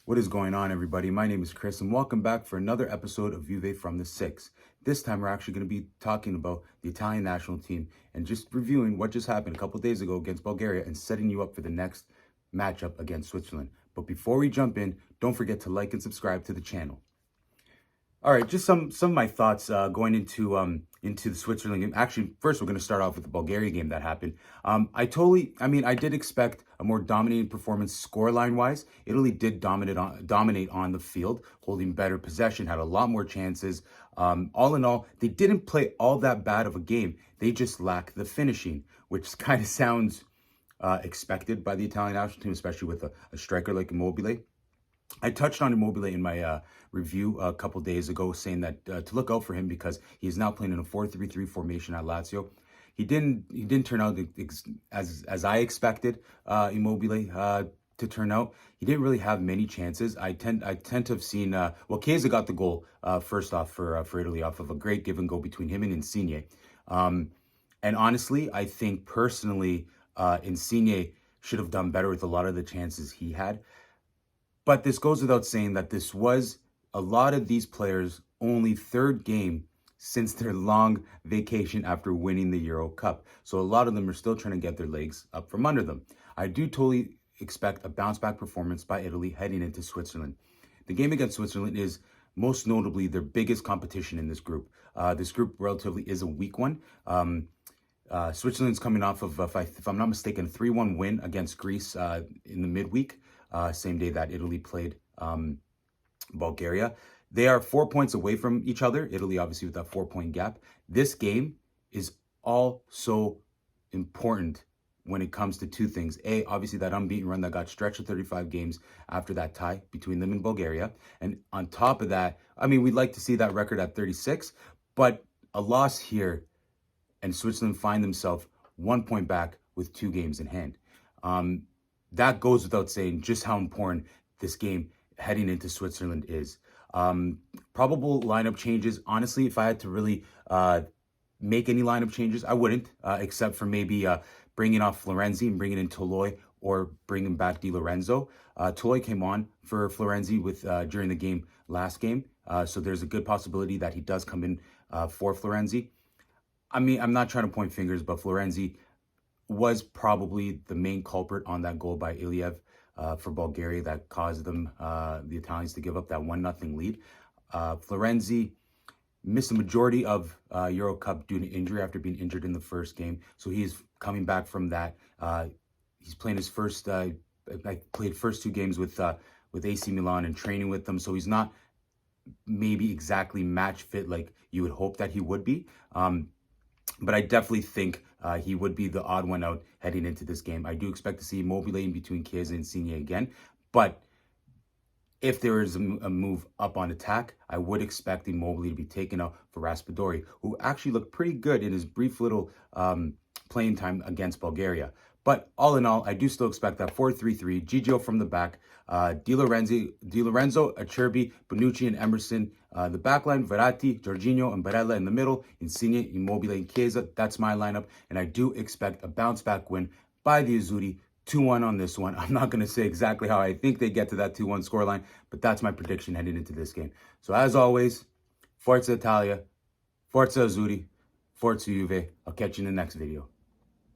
What is going on, everybody? My name is Chris, and welcome back for another episode of Juve from the Six. This time, we're actually going to be talking about the Italian national team and just reviewing what just happened a couple days ago against Bulgaria and setting you up for the next matchup against Switzerland. But before we jump in, don't forget to like and subscribe to the channel. All right, just some of my thoughts going into the Switzerland game. Actually, first we're going to start off with the Bulgaria game that happened. I did expect a more dominating performance scoreline wise. Italy did dominate on the field, holding better possession, had a lot more chances. All in all, they didn't play all that bad of a game. They just lacked the finishing, which kind of sounds expected by the Italian national team, especially with a striker like Immobile. I touched on Immobile in my review a couple days ago, saying that to look out for him because he is now playing in a 4-3-3 formation at Lazio. He didn't turn out as I expected Immobile to turn out. He didn't really have many chances. I tend to have seen Chiesa got the goal first off for Italy off of a great give and go between him and Insigne. And honestly, I think personally Insigne should have done better with a lot of the chances he had. But this goes without saying that this was a lot of these players' only third game since their long vacation after winning the Euro Cup. So a lot of them are still trying to get their legs up from under them. I do totally expect a bounce back performance by Italy heading into Switzerland. The game against Switzerland is most notably their biggest competition in this group. This group relatively is a weak one. Switzerland's coming off of, if I'm not mistaken, a 3-1 win against Greece in the midweek. Same day that Italy played Bulgaria. They are 4 points away from each other. Italy, obviously, with that 4-point gap. This game is also important when it comes to two things. A, obviously, that unbeaten run that got stretched to 35 games after that tie between them and Bulgaria. And on top of that, I mean, we'd like to see that record at 36, but a loss here and Switzerland find themselves 1 point back with 2 games in hand. That goes without saying just how important this game heading into Switzerland is. Probable lineup changes. Honestly, if I had to really make any lineup changes, I wouldn't, except for maybe bringing off Florenzi and bringing in Toloi or bringing back Di Lorenzo. Toloi came on for Florenzi during the game last game, so there's a good possibility that he does come in for Florenzi. I mean, I'm not trying to point fingers, but Florenzi was probably the main culprit on that goal by Iliev for Bulgaria that caused them, the Italians, to give up that 1-0 lead. Florenzi missed the majority of Euro Cup due to injury after being injured in the first game. So he's coming back from that. He's playing his played first 2 games with AC Milan and training with them. So he's not maybe exactly match fit like you would hope that he would be. But I definitely think he would be the odd one out heading into this game. I do expect to see Immobile in between Chiesa and Insigne again. But if there is a move up on attack, I would expect Immobile to be taken out for Raspadori, who actually looked pretty good in his brief little playing time against Bulgaria. But all in all, I do still expect that 4-3-3, Gigio from the back, Di Lorenzo, Acerbi, Bonucci, and Emerson. The backline, Verratti, Jorginho, and Barella in the middle, Insigne, Immobile, and Chiesa. That's my lineup, and I do expect a bounce-back win by the Azzurri, 2-1 on this one. I'm not going to say exactly how I think they get to that 2-1 scoreline, but that's my prediction heading into this game. So as always, Forza Italia, Forza Azzurri, Forza Juve. I'll catch you in the next video.